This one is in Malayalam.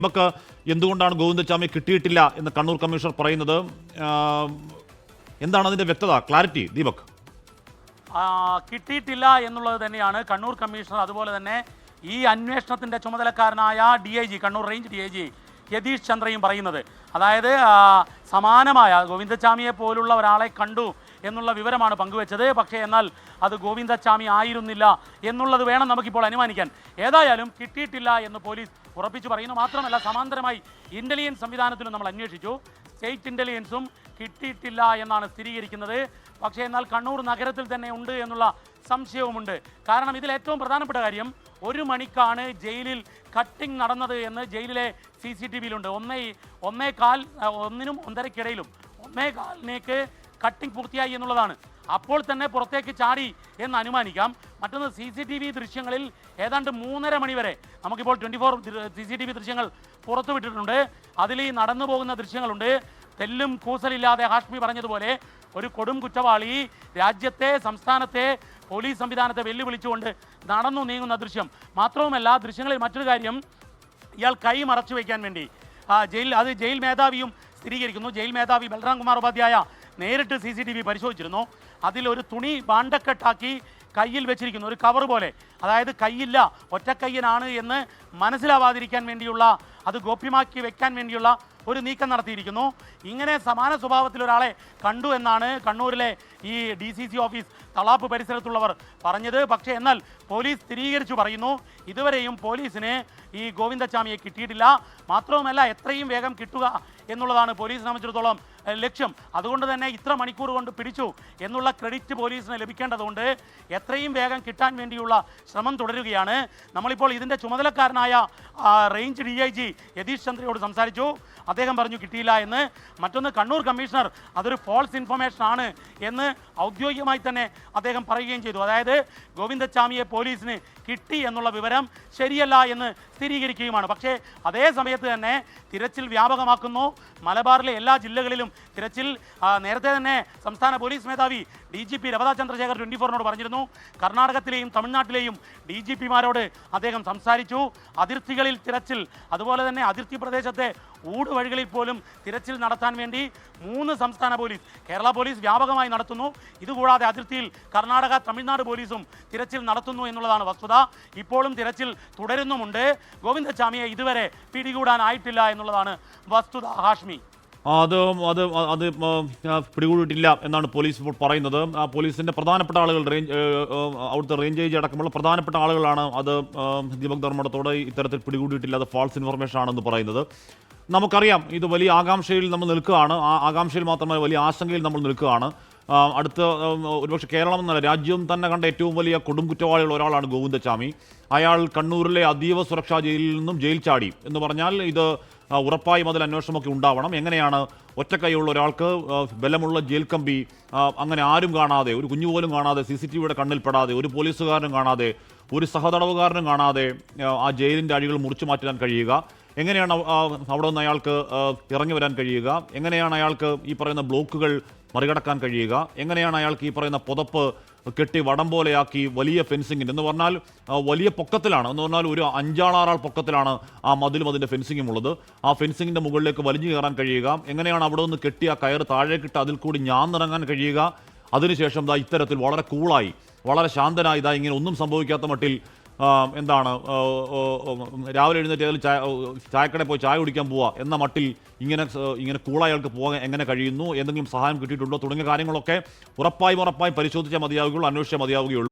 നമുക്ക് എന്തുകൊണ്ടാണ് ഗോവിന്ദച്ചാമിയെ കിട്ടിയിട്ടില്ല എന്ന് കണ്ണൂർ കമ്മീഷണർ പറയുന്നത്? എന്താണ് അതിന്റെ വ്യക്തത, ക്ലാരിറ്റി ദീപക്? കിട്ടിയിട്ടില്ല എന്നുള്ളത് തന്നെയാണ് കണ്ണൂർ കമ്മീഷണർ അതുപോലെ തന്നെ ഈ അന്വേഷണത്തിന്റെ ചുമതലക്കാരനായ DIG Kannur range DIG Yathish ചന്ദ്രയും പറയുന്നത്. അതായത് സമാനമായ ഗോവിന്ദച്ചാമിയെ പോലുള്ള ഒരാളെ കണ്ടു എന്നുള്ള വിവരമാണ് പങ്കുവെച്ചത്. പക്ഷേ എന്നാൽ അത് ഗോവിന്ദച്ചാമി ആയിരുന്നില്ല എന്നുള്ളത് വേണം നമുക്കിപ്പോൾ അനുമാനിക്കാൻ. ഏതായാലും കിട്ടിയിട്ടില്ല എന്ന് പോലീസ് ഉറപ്പിച്ചു പറയുന്നു. മാത്രമല്ല സമാന്തരമായി ഇൻ്റലിജൻസ് സംവിധാനത്തിലും നമ്മൾ അന്വേഷിച്ചു. സ്റ്റേറ്റ് ഇൻ്റലിജൻസും കിട്ടിയിട്ടില്ല എന്നാണ് സ്ഥിരീകരിക്കുന്നത്. പക്ഷേ എന്നാൽ കണ്ണൂർ നഗരത്തിൽ തന്നെ ഉണ്ട് എന്നുള്ള സംശയവുമുണ്ട്. കാരണം ഇതിൽ ഏറ്റവും പ്രധാനപ്പെട്ട കാര്യം 1 മണിക്കാണ് ജയിലിൽ കട്ടിംഗ് നടന്നത് എന്ന് ജയിലിലെ CCTVയിലുണ്ട്. 1:15 1:30 1:15 കട്ടിംഗ് പൂർത്തിയായി എന്നുള്ളതാണ്. അപ്പോൾ തന്നെ പുറത്തേക്ക് ചാടി എന്ന് അനുമാനിക്കാം. മറ്റൊന്ന് CCTV ദൃശ്യങ്ങളിൽ ഏതാണ്ട് 3:30 മണി വരെ നമുക്കിപ്പോൾ 24 CCTV ദൃശ്യങ്ങൾ പുറത്തുവിട്ടിട്ടുണ്ട്. അതിൽ ഈ നടന്നു പോകുന്ന ദൃശ്യങ്ങളുണ്ട്. തെല്ലും കൂസലില്ലാതെ ഹാഷ്മി പറഞ്ഞതുപോലെ ഒരു കൊടും കുറ്റവാളി രാജ്യത്തെ സംസ്ഥാനത്തെ പോലീസ് സംവിധാനത്തെ വെല്ലുവിളിച്ചുകൊണ്ട് നടന്നു നീങ്ങുന്ന ദൃശ്യം. മാത്രവുമല്ല ദൃശ്യങ്ങളിൽ മറ്റൊരു കാര്യം, ഇയാൾ കൈ മറച്ചു വയ്ക്കാൻ വേണ്ടി ജയിൽ മേധാവിയും സ്ഥിരീകരിക്കുന്നു. ജയിൽ മേധാവി ബൽറാം കുമാർ ഉപാധ്യായ നേരിട്ട് CCTV പരിശോധിച്ചിരുന്നു. അതിലൊരു തുണി ബാണ്ടക്കെട്ടാക്കി കയ്യിൽ വെച്ചിരിക്കുന്നു, ഒരു കവർ പോലെ. അതായത് കൈയില്ല, ഒറ്റക്കയ്യനാണ് എന്ന് മനസ്സിലാവാതിരിക്കാൻ വേണ്ടിയുള്ള, അത് ഗോപ്യമാക്കി വെക്കാൻ വേണ്ടിയുള്ള ഒരു നീക്കം നടത്തിയിരിക്കുന്നു. ഇങ്ങനെ സമാന സ്വഭാവത്തിൽ ഒരാളെ കണ്ടു എന്നാണ് കണ്ണൂരിലെ ഈ DCC ഓഫീസ് തളാപ്പ് പരിസരത്തുള്ളവർ പറഞ്ഞത്. പക്ഷേ എന്നാൽ പോലീസ് സ്ഥിരീകരിച്ചു പറയുന്നു, ഇതുവരെയും പോലീസിന് ഈ ഗോവിന്ദച്ചാമിയെ കിട്ടിയിട്ടില്ല. മാത്രവുമല്ല എത്രയും വേഗം കിട്ടുക എന്നുള്ളതാണ് പോലീസിനെ സംബന്ധിച്ചിടത്തോളം ലക്ഷ്യം. അതുകൊണ്ട് തന്നെ ഇത്ര മണിക്കൂർ കൊണ്ട് പിടിച്ചു എന്നുള്ള ക്രെഡിറ്റ് പോലീസിന് ലഭിക്കേണ്ടതുകൊണ്ട് എത്രയും വേഗം കിട്ടാൻ വേണ്ടിയുള്ള ശ്രമം തുടരുകയാണ്. നമ്മളിപ്പോൾ ഇതിൻ്റെ ചുമതലക്കാരനായ റേഞ്ച് DIG യതീഷ് ചന്ദ്രയോട് സംസാരിച്ചു. അദ്ദേഹം പറഞ്ഞു കിട്ടിയില്ല എന്ന്. മറ്റൊന്ന് കണ്ണൂർ കമ്മീഷണർ അതൊരു ഫോൾസ് ഇൻഫർമേഷൻ ആണ് എന്ന് ഔദ്യോഗികമായി തന്നെ അദ്ദേഹം പറയുകയും ചെയ്തു. അതായത് ഗോവിന്ദച്ചാമിയെ പോലീസിന് കിട്ടി എന്നുള്ള വിവരം ശരിയല്ല എന്ന് സ്ഥിരീകരിക്കുകയുമാണ്. പക്ഷേ അതേ സമയത്ത് തന്നെ തിരച്ചിൽ വ്യാപകമാക്കുന്നു. മലബാറിലെ എല്ലാ ജില്ലകളിലും തിരച്ചിൽ. നേരത്തെ തന്നെ സംസ്ഥാന പോലീസ് മേധാവി DGP രവതാ ചന്ദ്രശേഖർ 24നോട് പറഞ്ഞിരുന്നു. കർണാടകത്തിലെയും തമിഴ്നാട്ടിലെയും DGPമാരോട് അദ്ദേഹം സംസാരിച്ചു. അതിർത്തികളിൽ തിരച്ചിൽ, അതുപോലെ തന്നെ അതിർത്തി പ്രദേശത്തെ ഊടുവഴികളിൽ പോലും തിരച്ചിൽ നടത്താൻ വേണ്ടി 3 സംസ്ഥാന പോലീസ്, കേരള പോലീസ് വ്യാപകമായി നടത്തുന്നു. ഇതുകൂടാതെ അതിർത്തിയിൽ കർണാടക തമിഴ്നാട് പോലീസും തിരച്ചിൽ നടത്തുന്നു എന്നുള്ളതാണ് വസ്തുത. ഇപ്പോഴും തിരച്ചിൽ തുടരുന്നുമുണ്ട്. ഗോവിന്ദച്ചാമിയെ ഇതുവരെ പിടികൂടാനായിട്ടില്ല എന്നുള്ളതാണ് വസ്തുത. ഹാഷ്മി, അത് പിടികൂടിയിട്ടില്ല എന്നാണ് പോലീസ് ഇപ്പോൾ പറയുന്നത്. പോലീസിന്റെ പ്രധാനപ്പെട്ട ആളുകൾ, അവിടുത്തെ റേഞ്ച് ഏജ് അടക്കമുള്ള പ്രധാനപ്പെട്ട ആളുകളാണ് അത് ദീപക് ധർമ്മടത്തോട് ഇത്തരത്തിൽ പിടികൂടിയിട്ടില്ല, അത് ഫാൾസ് ഇൻഫർമേഷൻ ആണെന്ന് പറയുന്നത്. നമുക്കറിയാം ഇത് വലിയ ആകാംക്ഷയിൽ നമ്മൾ നിൽക്കുകയാണ്. ആകാംക്ഷയിൽ മാത്രമല്ല വലിയ ആശങ്കയിൽ നമ്മൾ നിൽക്കുകയാണ്. അടുത്ത ഒരുപക്ഷെ കേരളം എന്നല്ല രാജ്യം തന്നെ കണ്ട ഏറ്റവും വലിയ കൊടും കുറ്റവാളികൾ ഒരാളാണ് ഗോവിന്ദച്ചാമി. അയാൾ കണ്ണൂരിലെ അതീവ സുരക്ഷാ ജയിലിൽ നിന്നും ജയിൽ ചാടി എന്ന് പറഞ്ഞാൽ ഇത് ഉറപ്പായും അതിൽ അന്വേഷണമൊക്കെ ഉണ്ടാവണം. എങ്ങനെയാണ് ഒറ്റക്കൈയുള്ള ഒരാൾക്ക് ബലമുള്ള ജയിൽ കമ്പി അങ്ങനെ ആരും കാണാതെ, ഒരു കുഞ്ഞു പോലും കാണാതെ, CCTVയുടെ കണ്ണിൽപ്പെടാതെ, ഒരു പോലീസുകാരനും കാണാതെ, ഒരു സഹതടവുകാരനും കാണാതെ ആ ജയിലിൻ്റെ അഴികൾ മുറിച്ചു മാറ്റാൻ കഴിയുക? എങ്ങനെയാണ് അവിടെ നിന്ന് അയാൾക്ക് ഇറങ്ങി വരാൻ കഴിയുക? എങ്ങനെയാണ് അയാൾക്ക് ഈ പറയുന്ന ബ്ലോക്കുകൾ മറികടക്കാൻ കഴിയുക? എങ്ങനെയാണ് അയാൾക്ക് ഈ പറയുന്ന പുതപ്പ് കെട്ടി വടം പോലെയാക്കി വലിയ ഫെൻസിങ്ങിന് എന്ന് പറഞ്ഞാൽ വലിയ പൊക്കത്തിലാണ്, എന്ന് പറഞ്ഞാൽ ഒരു 5-6 ആൾ പൊക്കത്തിലാണ് ആ മതിലും അതിൻ്റെ ഫെൻസിങ്ങും ഉള്ളത്. ആ ഫെൻസിങ്ങിൻ്റെ മുകളിലേക്ക് വലിഞ്ഞു കയറാൻ കഴിയുക? എങ്ങനെയാണ് അവിടെ നിന്ന് കെട്ടി ആ കയറ് താഴേക്കിട്ട് അതിൽ കൂടി ഞാന്നിറങ്ങാൻ കഴിയുക? അതിനുശേഷം ഇത്തരത്തിൽ വളരെ കൂളായി, വളരെ ശാന്തനായി ഇങ്ങനെ ഒന്നും സംഭവിക്കാത്ത മട്ടിൽ എന്താണ് രാവിലെ എഴുന്നേറ്റ് ചായക്കടയിൽ പോയി ചായ കുടിക്കാൻ പോവുക എന്ന മട്ടിൽ ഇങ്ങനെ കൂളായി അയാൾക്ക് പോകാൻ എങ്ങനെ കഴിയുന്നു? എന്തെങ്കിലും സഹായം കിട്ടിയിട്ടുണ്ടോ? തുടങ്ങിയ കാര്യങ്ങളൊക്കെ ഉറപ്പായും പരിശോധിച്ചാൽ മതിയാവുകയുള്ളൂ, അന്വേഷിച്ചാൽ മതിയാവുകയുള്ളൂ.